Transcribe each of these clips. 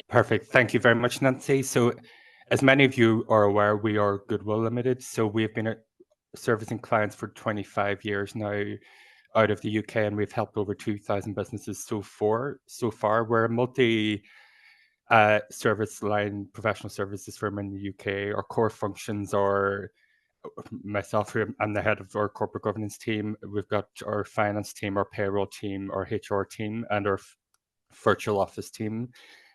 Perfect. Thank you very much, Nancy. So as many of you are aware, we are Goodwill Limited. So we've been servicing clients for 25 years now out of the UK, and we've helped over 2,000 businesses so far. We're a multi service line professional services firm in the UK. Our core functions are myself, who I'm the head of our corporate governance team. We've got our finance team, our payroll team, our HR team, and our virtual office team.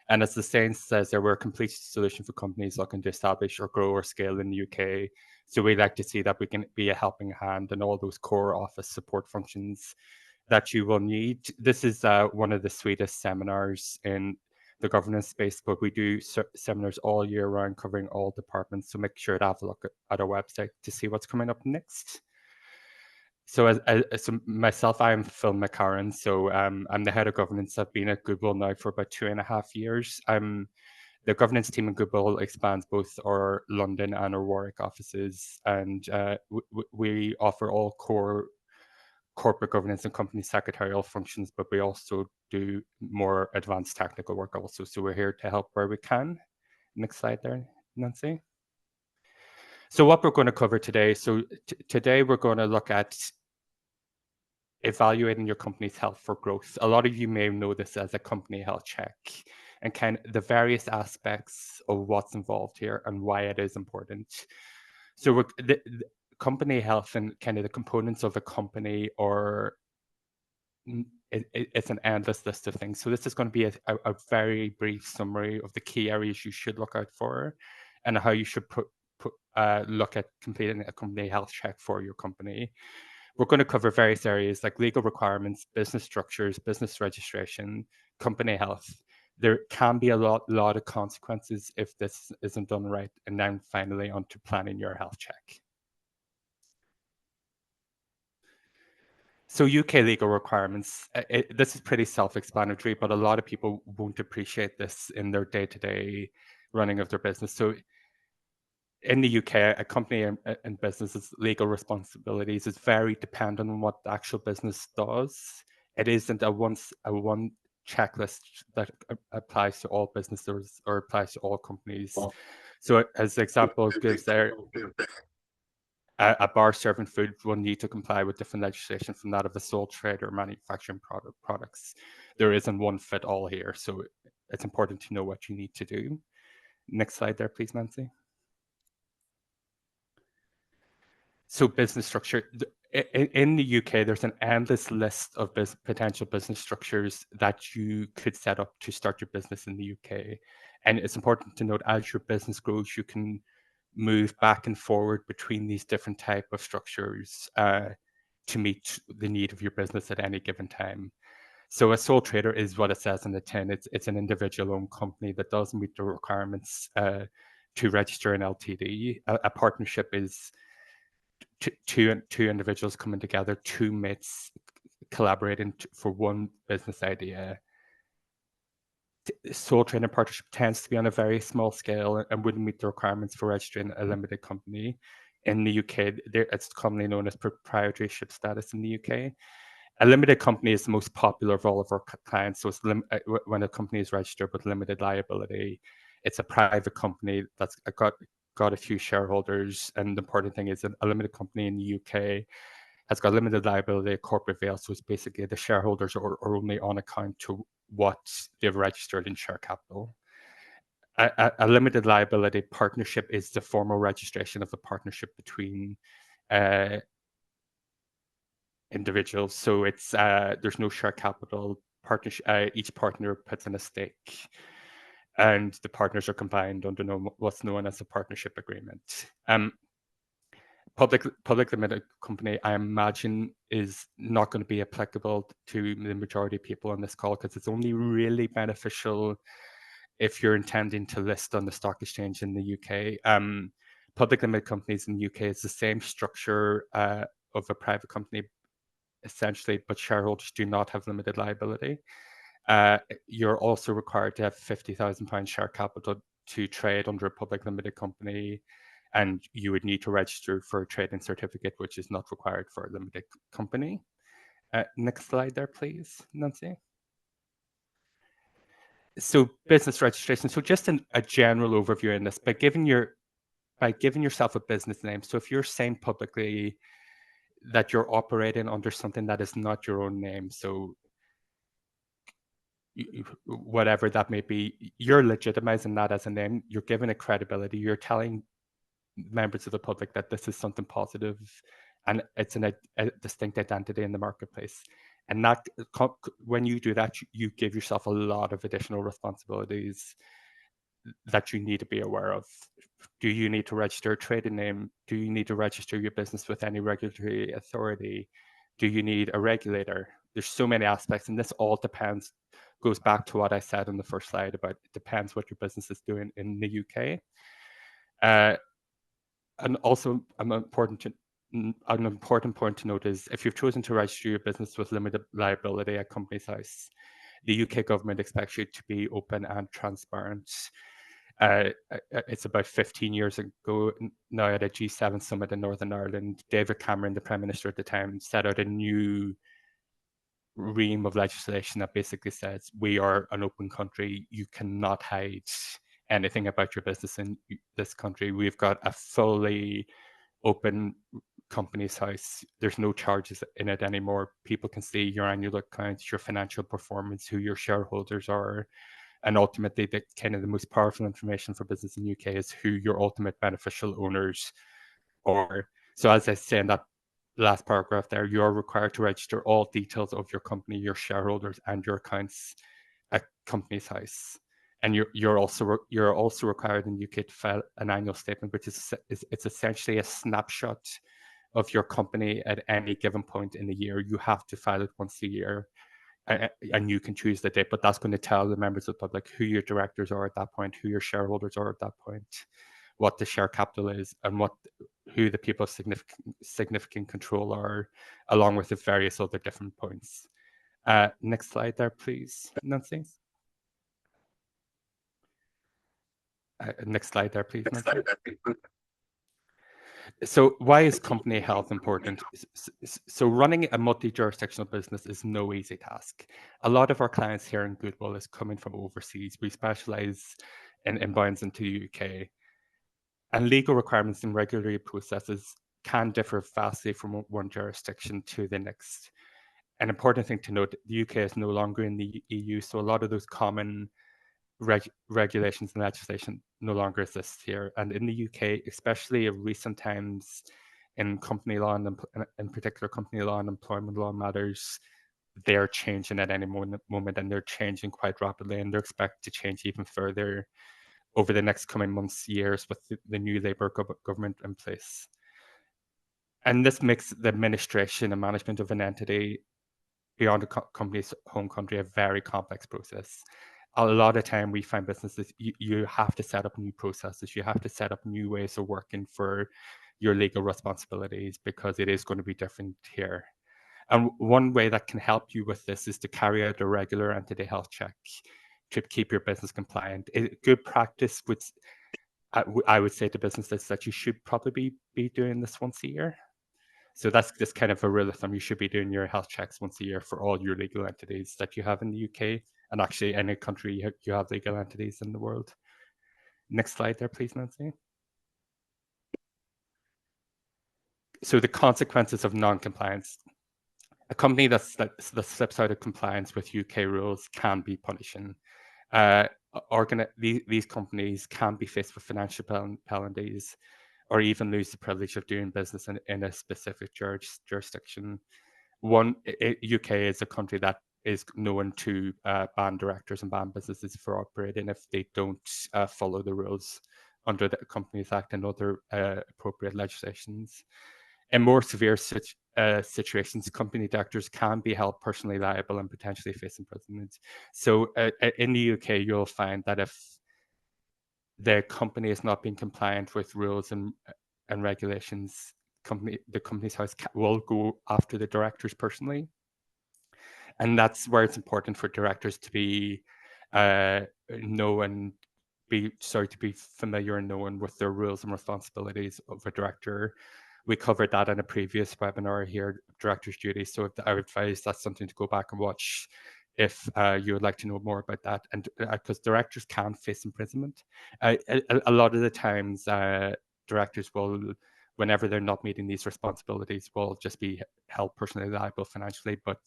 And as the saying says, there we're a complete solution for companies looking to establish or grow or scale in the UK. So we like to see that we can be a helping hand in all those core office support functions that you will need. This is one of the sweetest seminars in the governance space, but we do seminars all year round covering all departments. So make sure to have a look at our website to see what's coming up next. So so myself, I'm Phil McCarron. So I'm the head of governance. I've been at Goodwill now for about 2.5 years. The governance team in Goodwill expands both our London and our Warwick offices, and we offer all core corporate governance and company secretarial functions, but we also do more advanced technical work also. So we're here to help where we can. Next slide there, Nancy. So what we're going to cover today. So today we're going to look at evaluating your company's health for growth. A lot of you may know this as a company health check, and kind of the various aspects of what's involved here and why it is important. So the company health and kind of the components of a company, or it's an endless list of things. So this is going to be a very brief summary of the key areas you should look out for and how you should look at completing a company health check for your company. We're going to cover various areas like legal requirements, business structures, business registration, company health. There can be a lot of consequences if this isn't done right. And then finally onto planning your health check. So UK legal requirements, this is pretty self-explanatory, but a lot of people won't appreciate this in their day-to-day running of their business. So in the UK, a company and business's legal responsibilities is very dependent on what the actual business does. It isn't a one checklist that applies to all businesses or applies to all companies. So as the example gives there, a bar serving food will need to comply with different legislation from that of a sole trader manufacturing products. There isn't one fit all here, so it's important to know what you need to do. Next slide there, please, Nancy. So business structure. In the UK, there's an endless list of potential business structures that you could set up to start your business in the UK. And it's important to note, as your business grows, you can move back and forward between these different type of structures to meet the need of your business at any given time. So a sole trader is what it says in the tin. It's an individual-owned company that doesn't meet the requirements to register an LTD. A partnership is two individuals coming together, two mates collaborating for one business idea. Sole trader partnership tends to be on a very small scale and wouldn't meet the requirements for registering a limited company. In the UK, it's commonly known as proprietorship status in the UK. A limited company is the most popular of all of our clients. So it's when a company is registered with limited liability, it's a private company that's got a few shareholders. And the important thing is that a limited company in the UK has got limited liability, corporate veil. So it's basically the shareholders are only on account to what they've registered in share capital. A limited liability partnership is the formal registration of the partnership between individuals. So it's there's no share capital. Partnership. Each partner puts in a stake, and the partners are combined under what's known as a partnership agreement. Public limited company, I imagine, is not going to be applicable to the majority of people on this call because it's only really beneficial if you're intending to list on the stock exchange in the UK. Public limited companies in the UK is the same structure of a private company, essentially, but shareholders do not have limited liability. You're also required to have £50,000 share capital to trade under a public limited company, and you would need to register for a trading certificate, which is not required for a limited company. Next slide there, please, Nancy. So business registration. So just a general overview in this, by giving yourself a business name. So if you're saying publicly that you're operating under something that is not your own name, so whatever that may be, you're legitimizing that as a name. You're giving it credibility. You're telling members of the public that this is something positive, and it's a distinct identity in the marketplace. And that, when you do that, you give yourself a lot of additional responsibilities that you need to be aware of. Do you need to register a trading name? Do you need to register your business with any regulatory authority? Do you need a regulator? There's so many aspects, and this all depends, goes back to what I said in the first slide about it depends what your business is doing in the UK. And also, an important point to note is if you've chosen to register your business with limited liability at Companies House, the UK government expects you to be open and transparent. It's about 15 years ago now, at a G7 summit in Northern Ireland, David Cameron, the Prime Minister at the time, set out a new ream of legislation that basically says we are an open country. You cannot hide anything about your business in this country. We've got a fully open Companies House. There's no charges in it anymore. People can see your annual accounts, your financial performance, who your shareholders are, and ultimately the kind of the most powerful information for business in the UK is who your ultimate beneficial owners are. So as I say in that last paragraph there, you're required to register all details of your company, your shareholders, and your accounts at Companies House. And you're also required in the UK to file an annual statement, which is it's essentially a snapshot of your company at any given point in the year. You have to file it once a year, and you can choose the date, but that's going to tell the members of the public who your directors are at that point, who your shareholders are at that point, what the share capital is, and who the people of significant control are, along with the various other different points. Next slide there, please, Nancy. Next slide there, please, Nancy. So why is company health important? So running a multi-jurisdictional business is no easy task. A lot of our clients here in Goodwill is coming from overseas. We specialize in inbounds into the UK. And legal requirements and regulatory processes can differ vastly from one jurisdiction to the next. An important thing to note, the UK is no longer in the EU, so a lot of those common regulations and legislation no longer exists here. And in the UK, especially in recent times, in company law and in particular company law and employment law matters, they're changing at any moment, and they're changing quite rapidly, and they're expected to change even further over the next coming months, years, with the new Labour government in place. And this makes the administration and management of an entity beyond a company's home country a very complex process. A lot of time we find businesses, you have to set up new processes, you have to set up new ways of working for your legal responsibilities, because it is going to be different here. And one way that can help you with this is to carry out a regular entity health check to keep your business compliant. Good practice would, I would say to businesses that you should probably be doing this once a year. So that's just kind of a rule of thumb. You should be doing your health checks once a year for all your legal entities that you have in the UK, and actually any country you have legal entities in the world. Next slide there, please, Nancy. So the consequences of non-compliance. A company that slips out of compliance with UK rules can be punishing. These companies can be faced with financial penalties, or even lose the privilege of doing business in a specific jurisdiction. UK is a country that is known to ban directors and ban businesses for operating if they don't follow the rules under the Companies Act and other appropriate legislations. In more severe situations, company directors can be held personally liable and potentially face imprisonment. So in the UK, you'll find that if the company is not being compliant with rules and regulations, the Companies House will go after the directors personally. And that's where it's important for directors to be to be familiar and known with their rules and responsibilities of a director. We covered that in a previous webinar here, director's duties. So I would advise that's something to go back and watch if you would like to know more about that. And because directors can face imprisonment, a lot of the times directors will, whenever they're not meeting these responsibilities, will just be held personally liable financially. But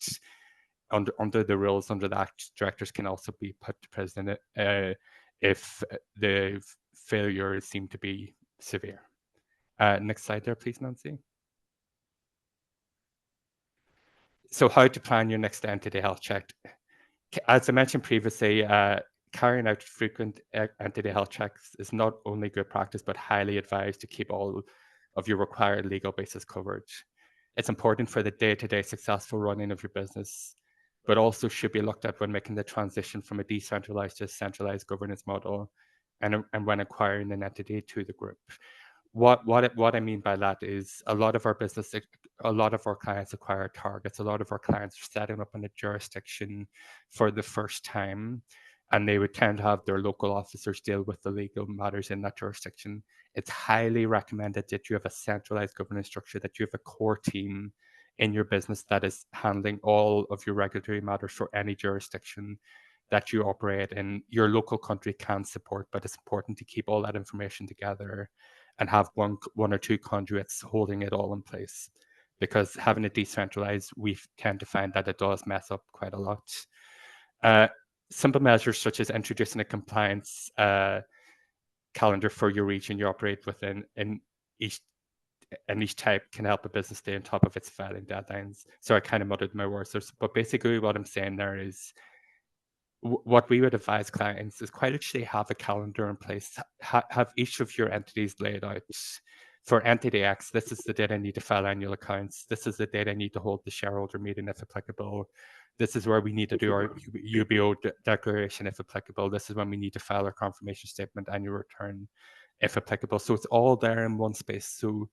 under the rules, under the Act, directors can also be put to prison if the failure seemed to be severe. Next slide there, please, Nancy. So how to plan your next entity health check. As I mentioned previously, carrying out frequent entity health checks is not only good practice, but highly advised to keep all of your required legal basis coverage. It's important for the day-to-day successful running of your business, but also should be looked at when making the transition from a decentralized to a centralized governance model and when acquiring an entity to the group. What I mean by that is a lot of our clients acquire targets. A lot of our clients are setting up in a jurisdiction for the first time, and they would tend to have their local officers deal with the legal matters in that jurisdiction. It's highly recommended that you have a centralized governance structure, that you have a core team in your business that is handling all of your regulatory matters for any jurisdiction that you operate in. Your local country can support, but it's important to keep all that information together and have one or two conduits holding it all in place. Because having it decentralized, we tend to find that it does mess up quite a lot. Simple measures such as introducing a compliance calendar for your region you operate within in each type can help a business stay on top of its filing deadlines. So I kind of muddled my words there, but basically what I'm saying there is what we would advise clients is quite literally have a calendar in place, have each of your entities laid out. For entity X, this is the date I need to file annual accounts. This is the date I need to hold the shareholder meeting if applicable. This is where we need to do our UBO declaration if applicable. This is when we need to file our confirmation statement, annual return if applicable. So it's all there in one space. So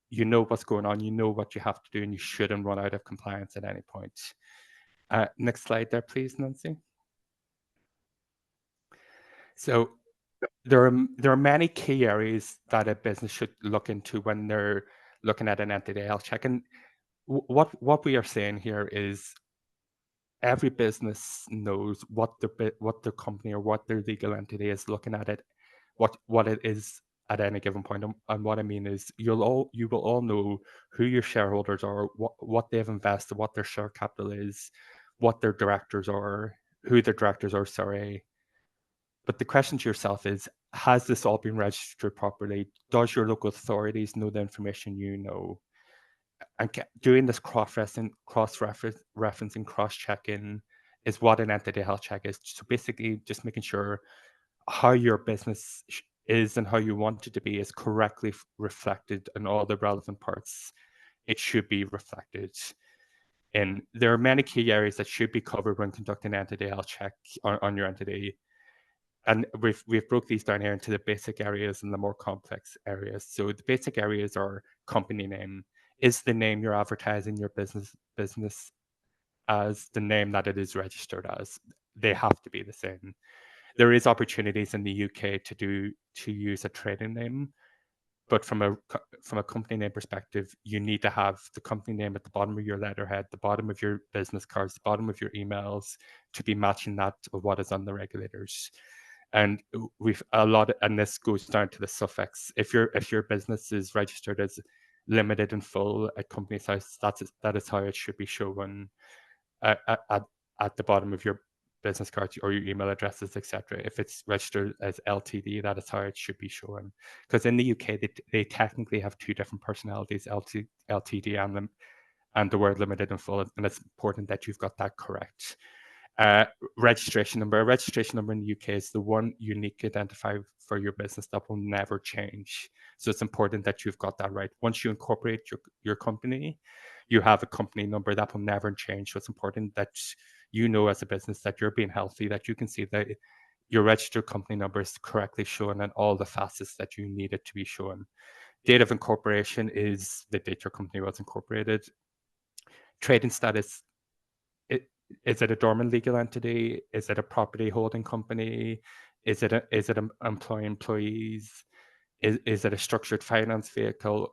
you know what's going on, you know what you have to do, and you shouldn't run out of compliance at any point. Next slide there, please, Nancy. So there are many key areas that a business should look into when they're looking at an entity health check. And what we are saying here is every business knows what their company or what their legal entity is looking at it, what it is at any given point. And what I mean is you will all know who your shareholders are, what they've invested, what their share capital is, what their directors are, who their directors are, sorry. But the question to yourself is, has this all been registered properly? Does your local authorities know the information you know? And doing this cross-referencing, cross-checking is what an entity health check is. So basically just making sure how your business is and how you want it to be is correctly reflected in all the relevant parts. It should be reflected. And there are many key areas that should be covered when conducting an entity health check on your entity. And we've broke these down here into the basic areas and the more complex areas. So the basic areas are company name. Is the name you're advertising your business as the name that it is registered as? They have to be the same. There is opportunities in the UK to use a trading name, but from a company name perspective, you need to have the company name at the bottom of your letterhead, the bottom of your business cards, the bottom of your emails to be matching that of what is on the regulators. And we've a lot, and this goes down to the suffix. If your business is registered as limited and full at company's house, that is how it should be shown at the bottom of your business cards or your email addresses, etc. If it's registered as LTD, that is how it should be shown. Because in the UK, they technically have two different personalities, LTD and the word limited and full, and it's important that you've got that correct. Registration number. A registration number in the UK is the one unique identifier for your business that will never change. So it's important that you've got that right. Once you incorporate your company, you have a company number that will never change. So it's important that you know as a business that you're being healthy, that you can see that your registered company number is correctly shown and all the facets that you need it to be shown. Date of incorporation is the date your company was incorporated. Trading status. Is it a dormant legal entity? Is it a property holding company? Is it employees? Is it a structured finance vehicle?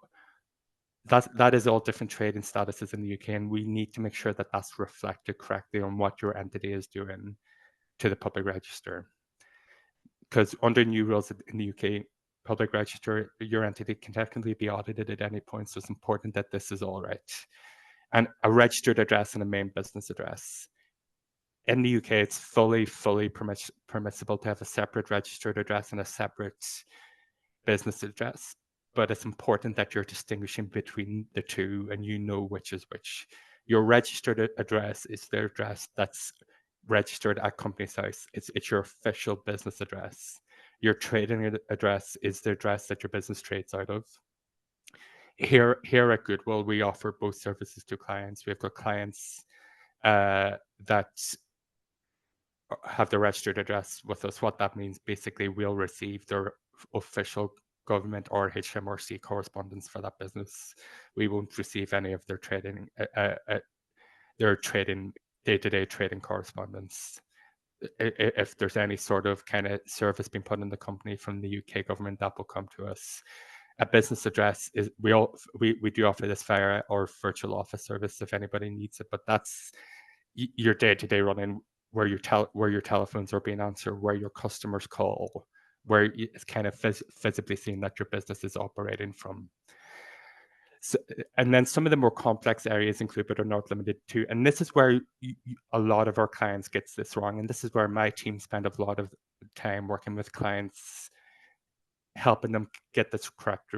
that is all different trading statuses in the UK, and we need to make sure that that's reflected correctly on what your entity is doing to the public register. Because under new rules in the UK public register, your entity can technically be audited at any point, so it's important that this is all right. And a registered address and a main business address. In the UK, it's fully permissible to have a separate registered address and a separate business address, but it's important that you're distinguishing between the two and you know which is which. Your registered address is the address that's registered at Companies House. It's your official business address. Your trading address is the address that your business trades out of. Here at Goodwill, we offer both services to clients. We've got clients that have the registered address with us. What that means, basically, we'll receive their official government or HMRC correspondence for that business. We won't receive any of their trading day-to-day trading correspondence. If there's any sort of kind of service being put in the company from the UK government, that will come to us. A business address is we do offer this via our virtual office service if anybody needs it, but that's your day-to-day running, where your telephones are being answered, where your customers call, where it's kind of visibly seen that your business is operating from. So, and then some of the more complex areas include, but are not limited to, and this is where a lot of our clients gets this wrong, and this is where my team spend a lot of time working with clients, helping them get this correct,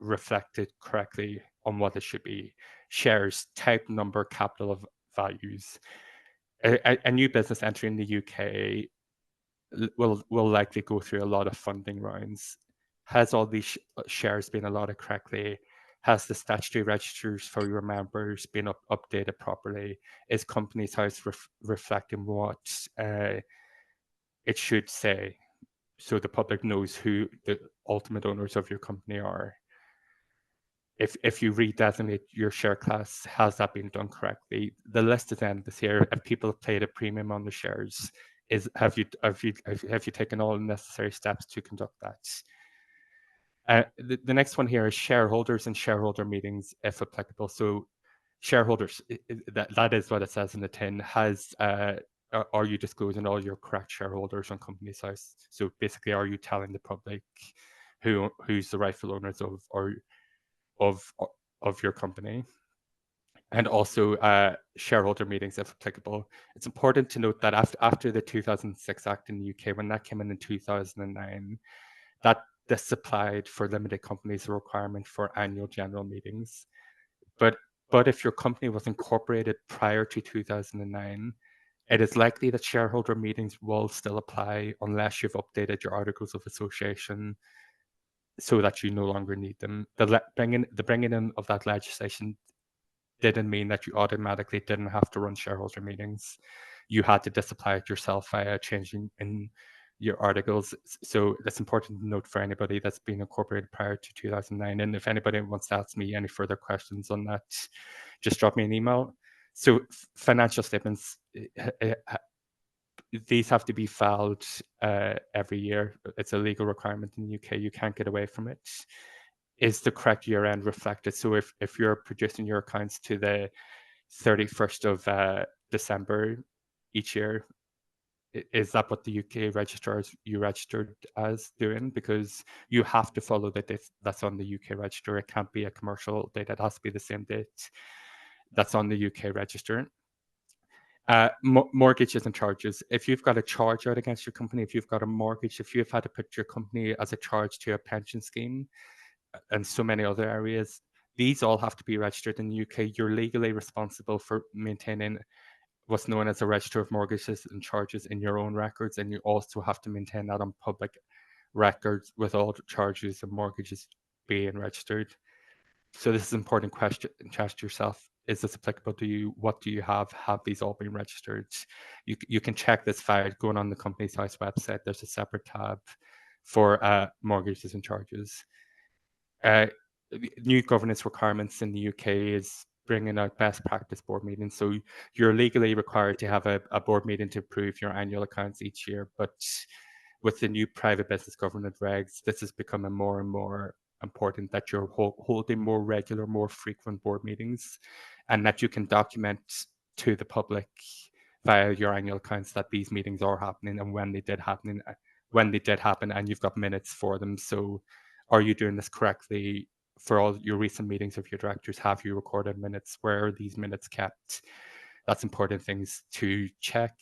reflected correctly on what it should be. Shares, type, number, capital of values. A new business entering the UK will likely go through a lot of funding rounds. Has all these shares been allotted correctly? Has the statutory registers for your members been updated properly? Is Companies House reflecting what it should say, so the public knows who the ultimate owners of your company are? If you redesignate your share class, has that been done correctly? The list is endless here. If people have paid a premium on the shares, have you taken all the necessary steps to conduct that? The next one here is shareholders and shareholder meetings, if applicable. So shareholders, that is what it says in the tin. Are you disclosing all your correct shareholders on Companies House? So basically, are you telling the public who's the rightful owners of your company? And also shareholder meetings, if applicable. It's important to note that after the 2006 Act in the UK, when that came in 2009, that this applied for limited companies, a requirement for annual general meetings. But if your company was incorporated prior to 2009, it is likely that shareholder meetings will still apply unless you've updated your articles of association so that you no longer need them. The bringing in of that legislation didn't mean that you automatically didn't have to run shareholder meetings. You had to disapply it yourself via changing in your articles. So that's important to note for anybody that's been incorporated prior to 2009. And if anybody wants to ask me any further questions on that, just drop me an email. So financial statements, these have to be filed every year. It's a legal requirement in the UK. You can't get away from it. Is the correct year-end reflected? So if you're producing your accounts to the 31st of December each year, is that what the UK registrars you registered as doing? Because you have to follow the date that's on the UK register. It can't be a commercial date. It has to be the same date that's on the UK register. Mortgages and charges. If you've got a charge out against your company, if you've got a mortgage, if you've had to put your company as a charge to a pension scheme, and so many other areas, these all have to be registered in the UK. You're legally responsible for maintaining what's known as a register of mortgages and charges in your own records, and you also have to maintain that on public records with all charges and mortgages being registered. So this is an important question to ask yourself. Is this applicable to you? What do you have? Have these all been registered? You can check this via going on the Companies House website. There's a separate tab for mortgages and charges. New governance requirements in the UK is bringing out best practice board meetings. So you're legally required to have a board meeting to approve your annual accounts each year. But with the new private business governance regs, this is becoming more and more important that you're holding more regular, more frequent board meetings, and that you can document to the public via your annual accounts that these meetings are happening and when they did happen, and you've got minutes for them. So are you doing this correctly? For all your recent meetings of your directors, have you recorded minutes? Where are these minutes kept? That's important things to check.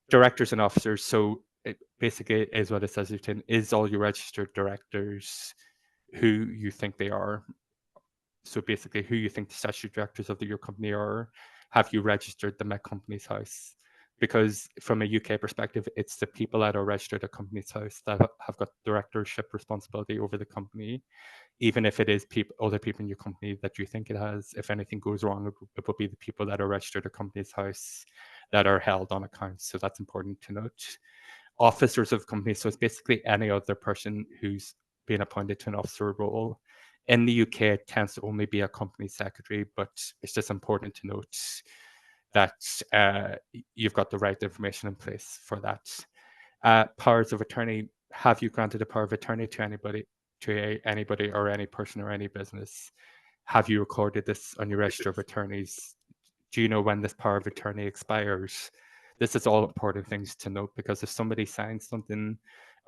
Directors and officers. So it basically is what it says. Is all your registered directors who you think they are? So basically, who you think the statutory directors of your company are? Have you registered them at Companies House? Because from a UK perspective, it's the people that are registered at Companies House that have got directorship responsibility over the company. Even if it is other people in your company that you think it has, if anything goes wrong, it will be the people that are registered at Companies House that are held on account. So that's important to note. Officers of companies, so it's basically any other person who's been appointed to an officer role. In the UK, it tends to only be a company secretary, but it's just important to note that you've got the right information in place for that. Powers of attorney, have you granted a power of attorney to anybody or any person or any business? Have you recorded this on your register of attorneys? Do you know when this power of attorney expires? This is all important things to note, because if somebody signs something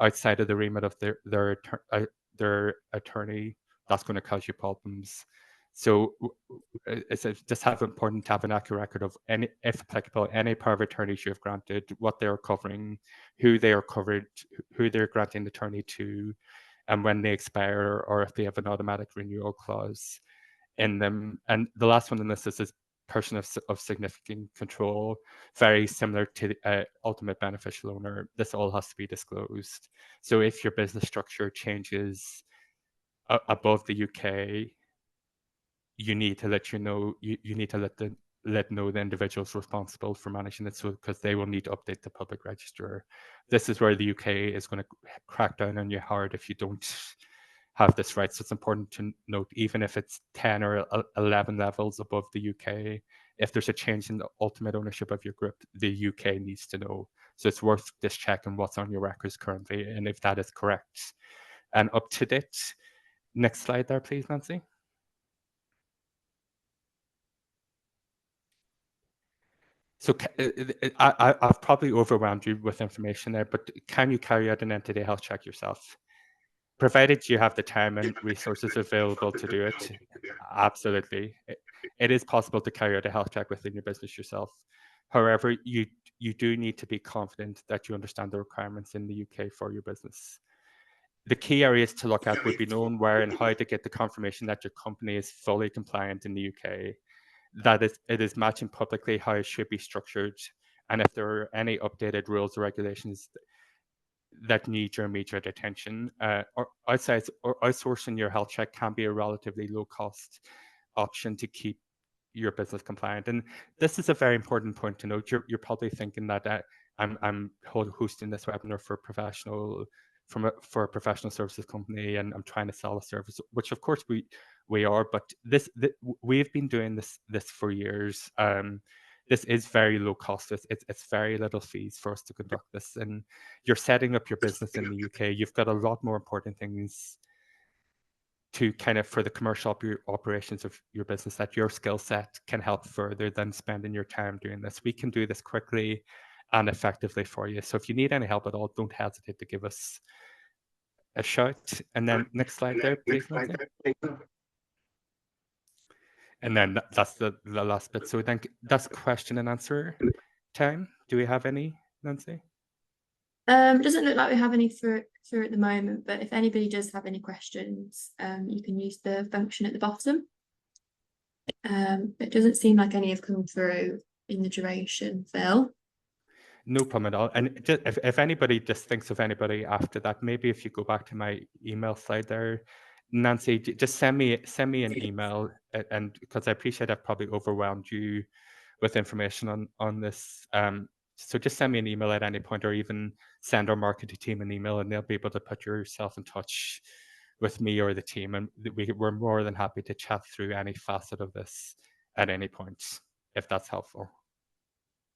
outside of the remit of their attorney, that's going to cause you problems. So it's just important to have an accurate record of any, if applicable, any power of attorneys you have granted, what they are covering, who they are covered, who they're granting the attorney to, and when they expire, or if they have an automatic renewal clause in them. And the last one in this is person of significant control, very similar to the ultimate beneficial owner. This all has to be disclosed. So if your business structure changes above the UK, you need to let you need to let know the individuals responsible for managing it, so because they will need to update the public register. This is where the UK is going to crack down on you hard if you don't have this right. So it's important to note, even if it's 10 or 11 levels above the UK, if there's a change in the ultimate ownership of your group, the UK needs to know. So it's worth just checking what's on your records currently and if that is correct and up to date. Next slide there, please, Nancy. So I've probably overwhelmed you with information there, but can you carry out an entity health check yourself? Provided you have the time and resources available to do it, absolutely. It is possible to carry out a health check within your business yourself. However, you do need to be confident that you understand the requirements in the UK for your business. The key areas to look at would be knowing where and how to get the confirmation that your company is fully compliant in the UK, that it is matching publicly how it should be structured, and if there are any updated rules or regulations that need your immediate attention. Or outsourcing your health check can be a relatively low cost option to keep your business compliant. And this is a very important point to note. You're probably thinking that I'm hosting this webinar for a professional services company, and I'm trying to sell a service, which of course we are. But we've been doing this for years. This is very low cost. It's very little fees for us to conduct this. And you're setting up your business in the UK. You've got a lot more important things to kind of for the commercial operations of your business that your skill set can help further than spending your time doing this. We can do this quickly and effectively for you. So if you need any help at all, don't hesitate to give us a shout. And then next slide there, please, Nancy. And then that's the last bit. So then that's question and answer time. Do we have any, Nancy? Doesn't look like we have any through at the moment, but if anybody does have any questions, you can use the function at the bottom. It doesn't seem like any have come through in the duration, Phil. No problem at all. And just, if anybody just thinks of anybody after that, maybe if you go back to my email slide there, Nancy, just send me an email, and because I appreciate I've probably overwhelmed you with information on this. So just send me an email at any point, or even send our marketing team an email, and they'll be able to put yourself in touch with me or the team, and we're more than happy to chat through any facet of this at any point, if that's helpful.